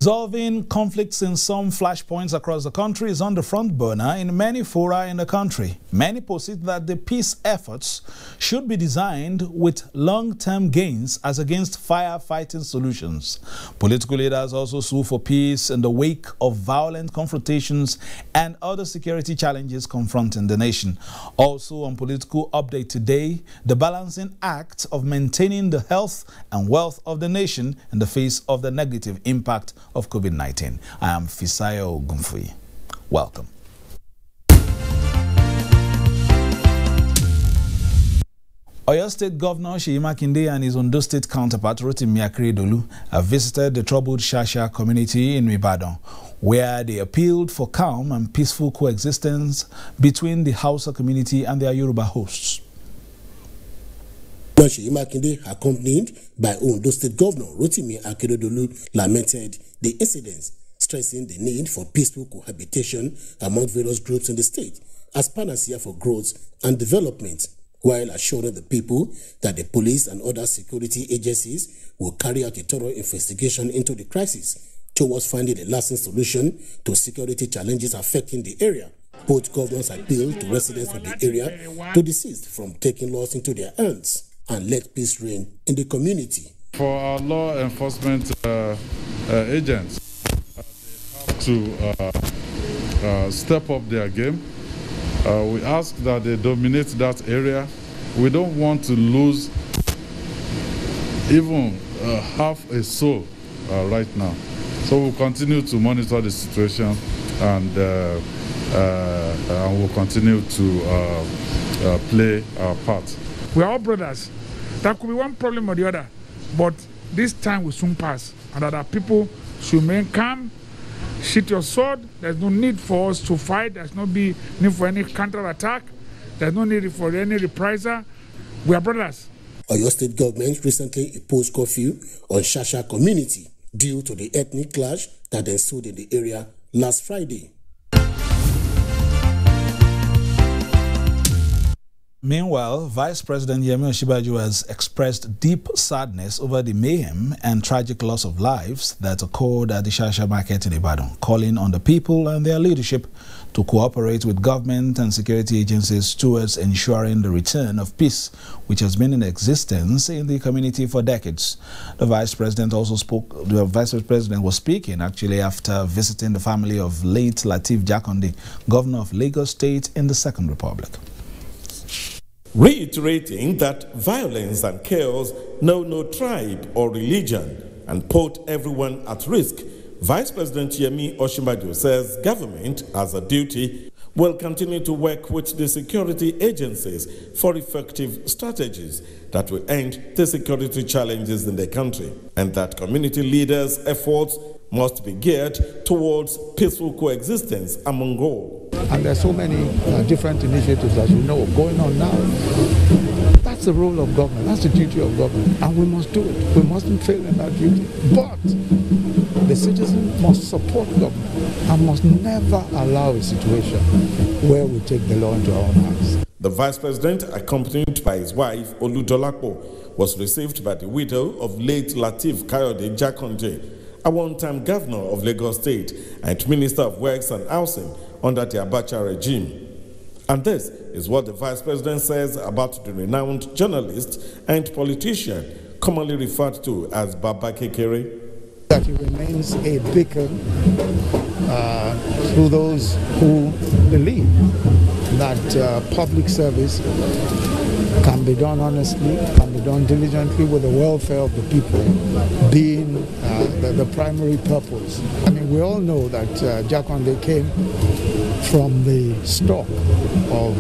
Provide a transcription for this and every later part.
Resolving conflicts in some flashpoints across the country is on the front burner in many fora in the country. Many posit that the peace efforts should be designed with long-term gains as against firefighting solutions. Political leaders also sue for peace in the wake of violent confrontations and other security challenges confronting the nation. Also on Political Update today, the balancing act of maintaining the health and wealth of the nation in the face of the negative impact of COVID-19. I am Fisayo Gumfui. Welcome. Oyo State Governor Seyi Makinde and his Ondo State counterpart Rotimi Akeredolu have visited the troubled Shasha community in Ibadan, where they appealed for calm and peaceful coexistence between the Hausa community and their Yoruba hosts. Seyi Makinde, accompanied by Ondo State Governor Rotimi Akeredolu, lamented the incidents, stressing the need for peaceful cohabitation among various groups in the state as panacea for growth and development, while assuring the people that the police and other security agencies will carry out a thorough investigation into the crisis towards finding a lasting solution to security challenges affecting the area. Both governors appealed to residents of the area to desist from taking laws into their hands and let peace reign in the community. For our law enforcement agents, they have to step up their game. We ask that they dominate that area. We don't want to lose even half a soul right now. So we'll continue to monitor the situation and we'll continue to play our part. We are all brothers. There could be one problem or the other, but this time will soon pass, and that our people should remain calm. Sheath your sword. There's no need for us to fight. There's no need for any counter-attack. There's no need for any reprisal. We are brothers. Oyo State government recently imposed curfew on Shasha community due to the ethnic clash that ensued in the area last Friday. Meanwhile, Vice President Yemi Osinbajo has expressed deep sadness over the mayhem and tragic loss of lives that occurred at the Shasha market in Ibadan, calling on the people and their leadership to cooperate with government and security agencies towards ensuring the return of peace, which has been in existence in the community for decades. The Vice President also spoke. The Vice President was speaking actually after visiting the family of late Lateef Jakonde, Governor of Lagos State in the Second Republic. Reiterating that violence and chaos know no tribe or religion and put everyone at risk, Vice President Yemi Osinbajo says government, as a duty, will continue to work with the security agencies for effective strategies that will end the security challenges in the country, and that community leaders' efforts must be geared towards peaceful coexistence among all. And there are so many different initiatives, as you know, going on now. That's the role of government. That's the duty of government. And we must do it. We mustn't fail in that duty. But the citizen must support government and must never allow a situation where we take the law into our own hands. The Vice President, accompanied by his wife, Oludolapo, was received by the widow of late Lateef Jakonde, a one-time governor of Lagos State and Minister of Works and Housing under the Abuja regime. And this is what the Vice President says about the renowned journalist and politician commonly referred to as Baba Kekere. That he remains a beacon to those who believe that public service can be done honestly, can be done diligently, with the welfare of the people being the primary purpose. I mean, we all know that Jakonde came from the stock of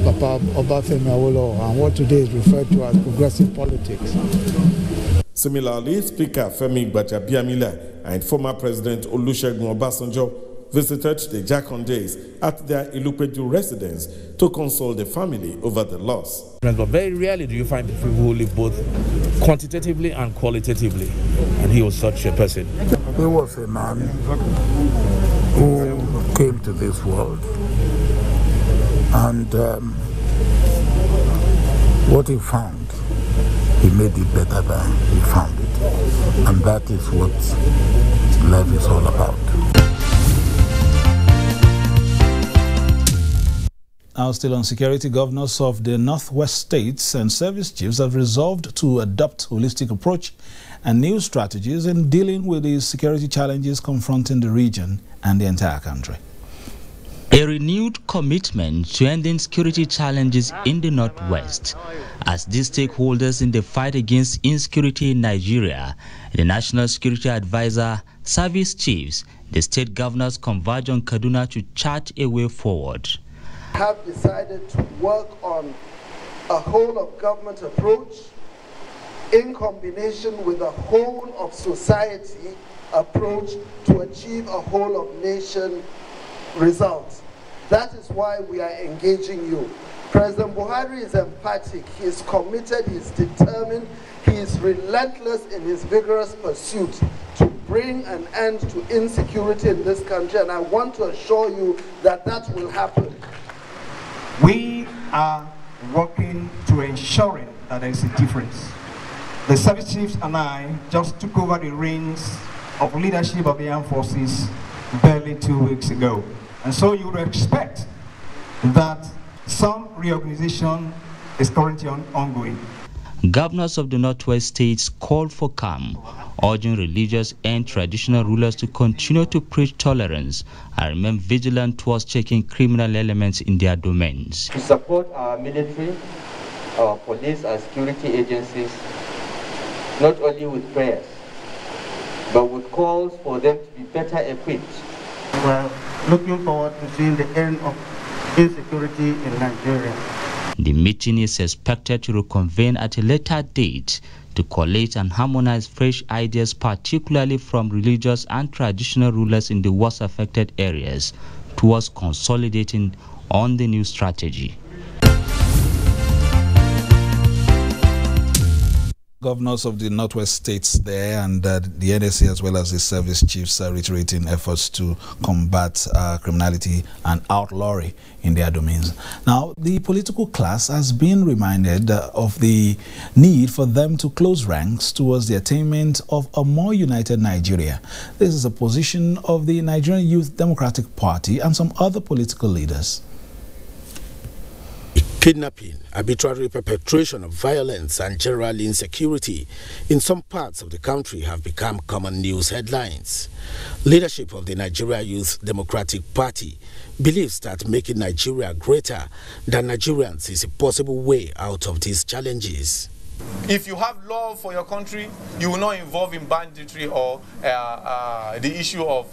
Papa Obafemi Awolowo and what today is referred to as progressive politics. Similarly, Speaker Femi Gbajabiamila and former President Olusegun Obasanjo visited the Jakondes at their Ilupeju residence to console the family over the loss. But very rarely do you find people who live both quantitatively and qualitatively, and he was such a person. He was a man who came to this world, and what he found, he made it better than he found it, and that is what love is all about. Now, still on security, governors of the Northwest states and service chiefs have resolved to adopt holistic approach and new strategies in dealing with the security challenges confronting the region and the entire country. A renewed commitment to ending security challenges in the Northwest. As these stakeholders in the fight against insecurity in Nigeria, the National Security Advisor, service chiefs, the state governors converge on Kaduna to chart a way forward. Have decided to work on a whole of government approach in combination with a whole of society approach to achieve a whole of nation results. That is why we are engaging you. President Buhari is emphatic, he is committed, he is determined, he is relentless in his vigorous pursuit to bring an end to insecurity in this country, and I want to assure you that that will happen. We are working to ensuring that there is a difference. The service chiefs and I just took over the reins of leadership of the armed forces barely 2 weeks ago. And so you would expect that some reorganization is currently ongoing. Governors of the Northwest states called for calm, urging religious and traditional rulers to continue to preach tolerance and remain vigilant towards checking criminal elements in their domains. To support our military, our police and security agencies, not only with prayers, but with calls for them to be better equipped. We're looking forward to seeing the end of insecurity in Nigeria. The meeting is expected to reconvene at a later date to collate and harmonize fresh ideas, particularly from religious and traditional rulers in the worst affected areas, towards consolidating on the new strategy. Governors of the Northwest states there and the NSA as well as the service chiefs are reiterating efforts to combat criminality and outlawry in their domains. Now, the political class has been reminded of the need for them to close ranks towards the attainment of a more united Nigeria. This is a position of the Nigerian Youth Democratic Party and some other political leaders. Kidnapping, arbitrary perpetration of violence and general insecurity in some parts of the country have become common news headlines. Leadership of the Nigeria Youth Democratic Party believes that making Nigeria greater than Nigerians is a possible way out of these challenges. If you have love for your country, you will not involve in banditry or the issue of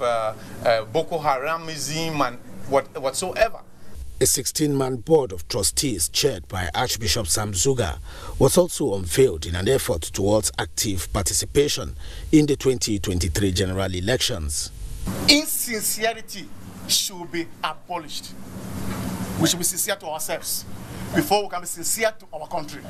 Boko Haramism and whatsoever. A 16-man board of trustees chaired by Archbishop Sam Zuga was also unveiled in an effort towards active participation in the 2023 general elections. Insincerity should be abolished. We should be sincere to ourselves before we can be sincere to our country.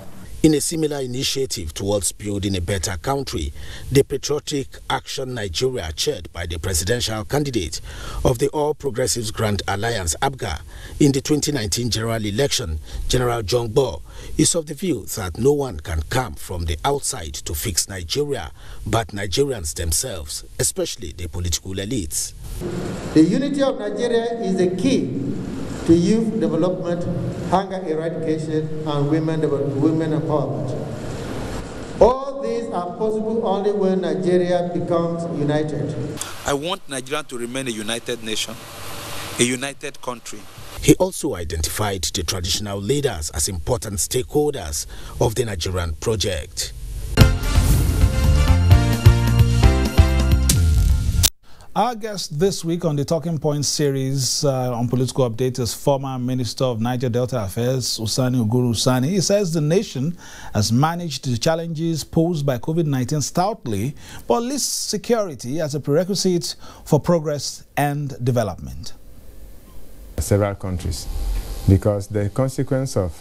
In a similar initiative towards building a better country, the Patriotic Action Nigeria, chaired by the presidential candidate of the All Progressives Grand Alliance, ABGA, in the 2019 general election, General John Bo, is of the view that no one can come from the outside to fix Nigeria, but Nigerians themselves, especially the political elites. The unity of Nigeria is the key to youth development, hunger eradication, and women empowerment. All these are possible only when Nigeria becomes united. I want Nigeria to remain a united nation, a united country. He also identified the traditional leaders as important stakeholders of the Nigerian project. Our guest this week on the Talking Points series on political updates is former Minister of Niger Delta Affairs, Usani Uguru Usani. He says the nation has managed the challenges posed by COVID-19 stoutly, but lists security as a prerequisite for progress and development. Several countries, because the consequence of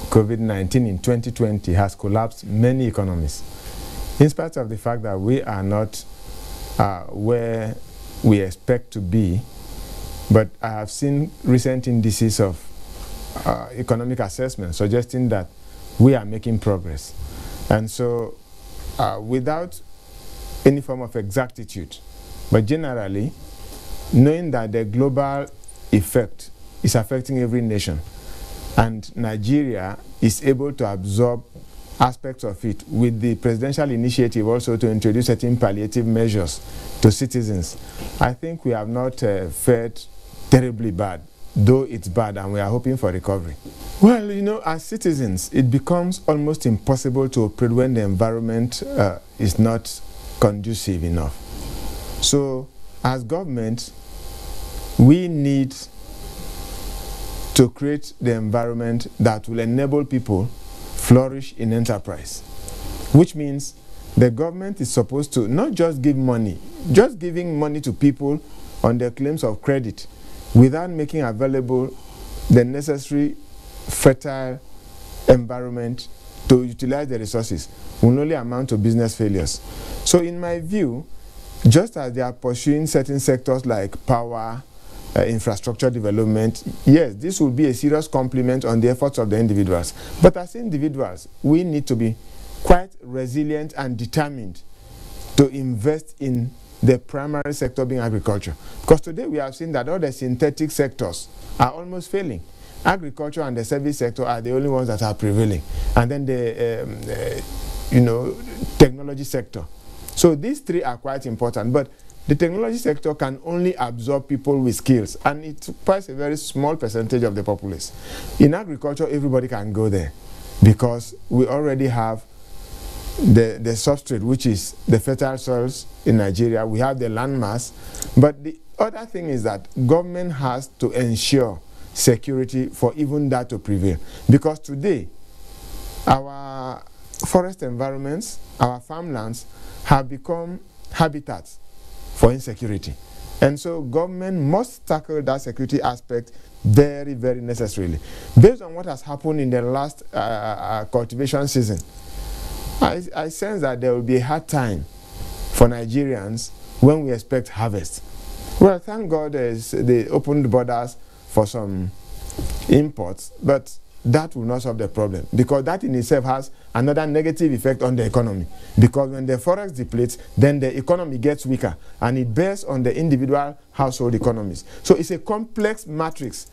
COVID-19 in 2020 has collapsed many economies, in spite of the fact that we are not where we expect to be, but I have seen recent indices of economic assessment suggesting that we are making progress. And so without any form of exactitude, But generally, knowing that the global effect is affecting every nation, and Nigeria is able to absorb aspects of it with the presidential initiative also to introduce certain palliative measures to citizens, I think we have not fared terribly bad, though it's bad and we are hoping for recovery. Well, you know, as citizens, it becomes almost impossible to operate when the environment is not conducive enough. So, as government, we need to create the environment that will enable people flourish in enterprise, which means the government is supposed to not just give money, just giving money to people on their claims of credit without making available the necessary fertile environment to utilize the resources will only amount to business failures. So in my view, just as they are pursuing certain sectors like power, infrastructure development, yes, this will be a serious complement on the efforts of the individuals. But as individuals, we need to be quite resilient and determined to invest in the primary sector being agriculture. Because today we have seen that all the synthetic sectors are almost failing. Agriculture and the service sector are the only ones that are prevailing. And then the technology sector. So these three are quite important. But the technology sector can only absorb people with skills, and it occupies a very small percentage of the populace. In agriculture, everybody can go there because we already have the substrate, which is the fertile soils in Nigeria. We have the land mass. But the other thing is that government has to ensure security for even that to prevail. Because today, our forest environments, our farmlands have become habitats for insecurity. And so government must tackle that security aspect very, very necessarily. Based on what has happened in the last cultivation season, I sense that there will be a hard time for Nigerians when we expect harvest. Well, thank God they opened borders for some imports, but that will not solve the problem, because that in itself has another negative effect on the economy. Because when the forest depletes, then the economy gets weaker, and it bears on the individual household economies. So it's a complex matrix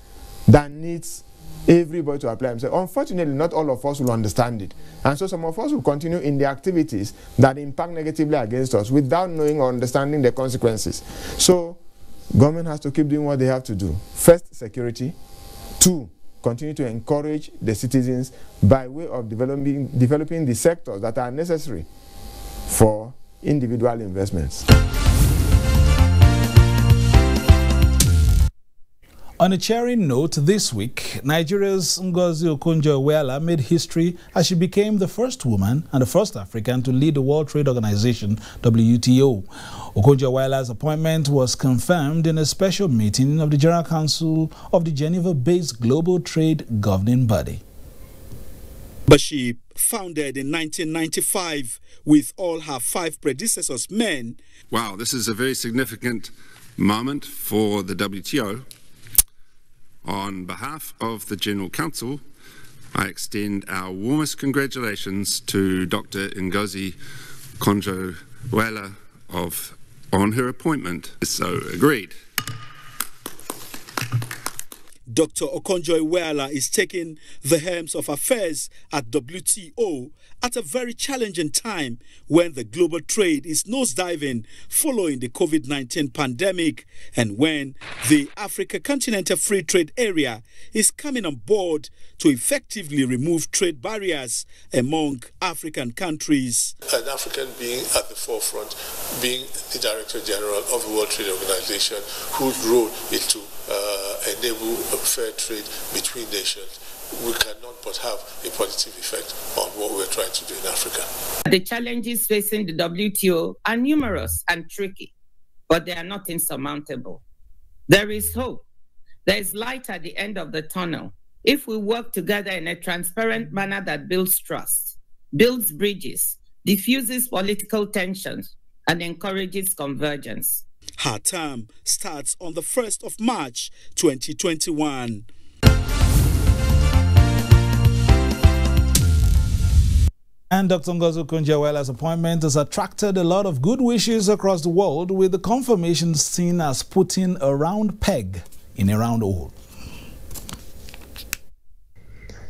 that needs everybody to apply themselves. Unfortunately, not all of us will understand it. And so some of us will continue in the activities that impact negatively against us without knowing or understanding the consequences. So government has to keep doing what they have to do. First, security. Two, continue to encourage the citizens by way of developing the sectors that are necessary for individual investments. On a cheering note, this week, Nigeria's Ngozi Okonjo-Iweala made history as she became the first woman and the first African to lead the World Trade Organization, WTO. Okonjo-Iweala's appointment was confirmed in a special meeting of the General Council of the Geneva-based Global Trade Governing Body. But she, founded in 1995 with all her 5 predecessors men. Wow, this is a very significant moment for the WTO. On behalf of the General Council, I extend our warmest congratulations to Dr. Ngozi Okonjo-Iweala on her appointment. So agreed. Dr. Okonjo-Iweala is taking the helms of affairs at WTO at a very challenging time when the global trade is nosediving following the COVID-19 pandemic, and when the Africa Continental Free Trade Area is coming on board to effectively remove trade barriers among African countries. An African being at the forefront, being the Director General of the World Trade Organization, whose role is to enable a fair trade between nations, we cannot but have a positive effect on what we're trying to do in Africa. The challenges facing the WTO are numerous and tricky, but they are not insurmountable. There is hope. There is light at the end of the tunnel if we work together in a transparent manner that builds trust, builds bridges, diffuses political tensions, and encourages convergence. Her term starts on the 1st of March 2021. And Dr. Ngozi Okonjo-Iweala's appointment has attracted a lot of good wishes across the world, with the confirmation seen as putting a round peg in a round hole.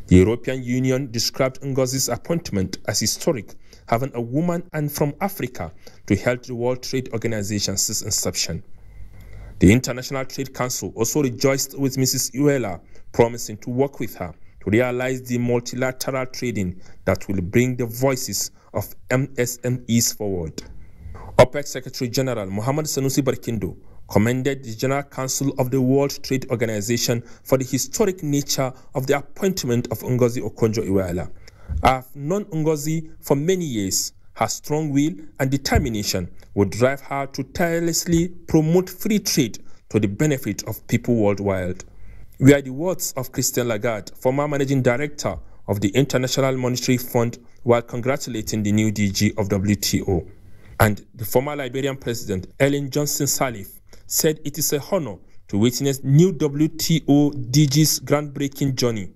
The European Union described Ngozi's appointment as historic, having a woman and from Africa to help the World Trade Organization since inception. The International Trade Council also rejoiced with Mrs. Iweala, promising to work with her to realize the multilateral trading that will bring the voices of MSMEs forward. OPEC Secretary General Mohamed Sanusi Barkindo commended the General Council of the World Trade Organization for the historic nature of the appointment of Ngozi Okonjo-Iweala. I have known Ngozi for many years. Her strong will and determination would drive her to tirelessly promote free trade to the benefit of people worldwide. We are the words of Christine Lagarde, former managing director of the International Monetary Fund, while congratulating the new DG of WTO. And the former Liberian president, Ellen Johnson Sirleaf, said it is a honor to witness new WTO DG's groundbreaking journey.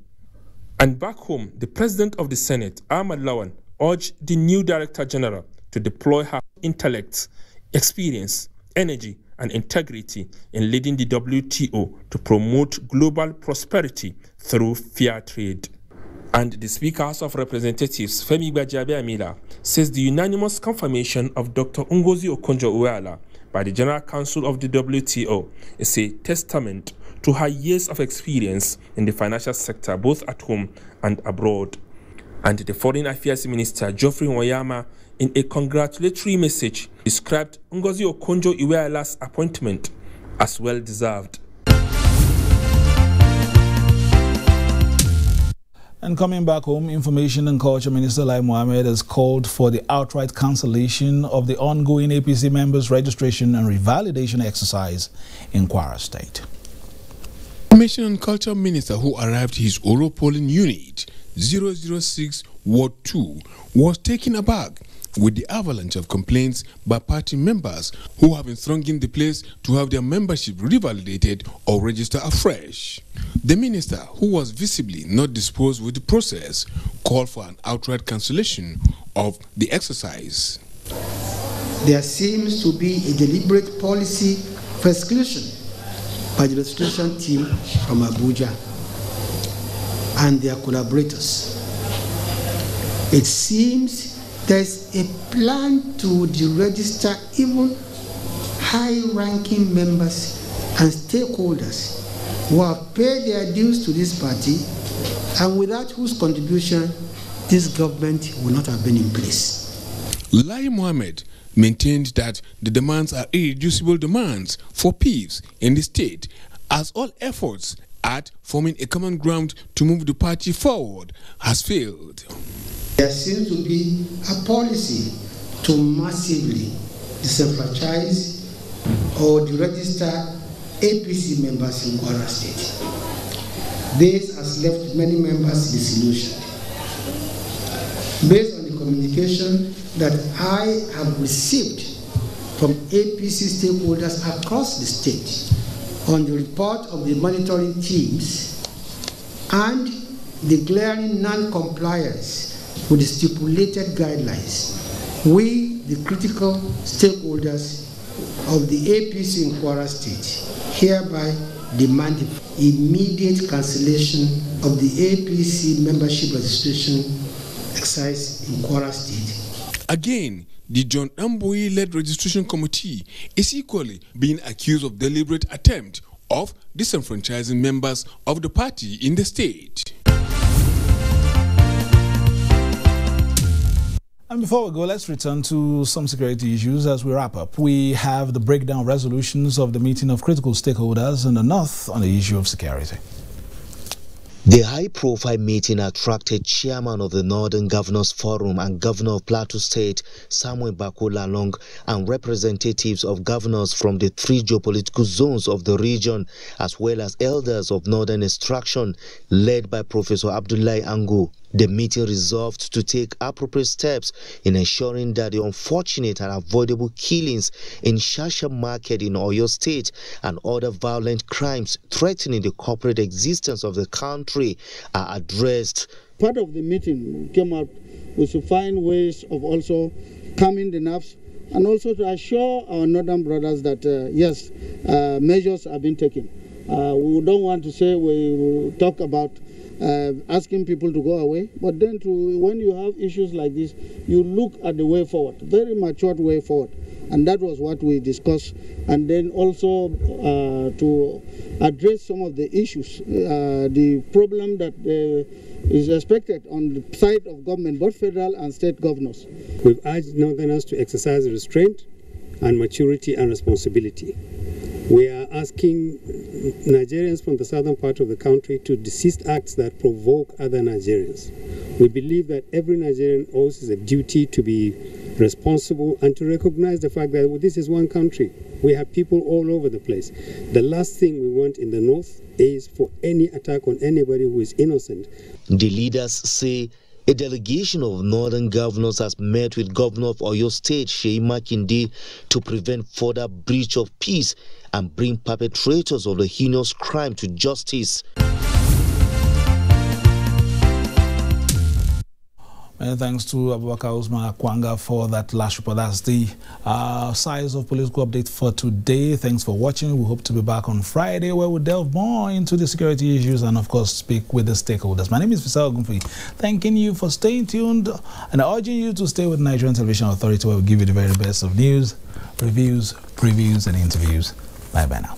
And back home, the president of the Senate, Ahmad Lawan, urged the new director general to deploy her intellect, experience, energy, and integrity in leading the WTO to promote global prosperity through fair trade. And the Speaker House of Representatives, Femi Gbajabiamila, says the unanimous confirmation of Dr. Ngozi Okonjo-Iweala by the General Council of the WTO is a testament to her years of experience in the financial sector, both at home and abroad. And the Foreign Affairs Minister, Geoffrey Nwayama, in a congratulatory message, described Ngozi Okonjo-Iweala's appointment as well-deserved. And coming back home, Information and Culture Minister Lai Mohammed has called for the outright cancellation of the ongoing APC members' registration and revalidation exercise in Kwara State. Information and Culture Minister, who arrived at his Oro polling unit 006 Ward 2, was taken aback with the avalanche of complaints by party members who have been thronging the place to have their membership revalidated or register afresh. The minister, who was visibly not disposed with the process, called for an outright cancellation of the exercise. There seems to be a deliberate policy for exclusion by the registration team from Abuja and their collaborators. It seems there's a plan to deregister even high-ranking members and stakeholders who have paid their dues to this party and without whose contribution this government would not have been in place. Lai Mohammed maintained that the demands are irreducible demands for peace in the state, as all efforts at forming a common ground to move the party forward has failed. There seems to be a policy to massively disenfranchise or deregister APC members in Kwara State. This has left many members disillusioned. Based on the communication that I have received from APC stakeholders across the state on the report of the monitoring teams and the glaring non-compliance with the stipulated guidelines, we, the critical stakeholders of the APC in Kwara State, hereby demand the immediate cancellation of the APC membership registration exercise in Kwara State. Again, the John Amboyi-led registration committee is equally being accused of deliberate attempt of disenfranchising members of the party in the state. And before we go, let's return to some security issues as we wrap up. We have the breakdown resolutions of the meeting of critical stakeholders in the North on the issue of security. The high-profile meeting attracted Chairman of the Northern Governors Forum and Governor of Plateau State, Samuel Bako Lalong, and representatives of governors from the three geopolitical zones of the region, as well as elders of Northern Extraction, led by Professor Abdullahi Ango. The meeting resolved to take appropriate steps in ensuring that the unfortunate and avoidable killings in Shasha Market in Oyo State and other violent crimes threatening the corporate existence of the country are addressed. Part of the meeting came out we should find ways of also calming the nerves and also to assure our northern brothers that, yes, measures have been taken. We don't want to say we talk about asking people to go away, but then when you have issues like this, you look at the way forward, very matured way forward. And that was what we discussed. And then also to address some of the issues, the problem that is expected on the side of government, both federal and state governors. We've urged Northerners to exercise restraint and maturity and responsibility. We are asking Nigerians from the southern part of the country to desist acts that provoke other Nigerians. We believe that every Nigerian owes a duty to be responsible and to recognize the fact that this is one country. We have people all over the place. The last thing we want in the north is for any attack on anybody who is innocent. The leaders say a delegation of northern governors has met with Governor of Oyo State, Seyi Makinde, to prevent further breach of peace and bring perpetrators of the heinous crime to justice. Many thanks to Abubakar Usman Akwanga for that last report. That's the size of political update for today. Thanks for watching. We hope to be back on Friday where we delve more into the security issues and of course speak with the stakeholders. My name is Fisal Ogunfi. Thanking you for staying tuned and urging you to stay with Nigerian Television Authority where we give you the very best of news, reviews, previews and interviews. Bye bye now.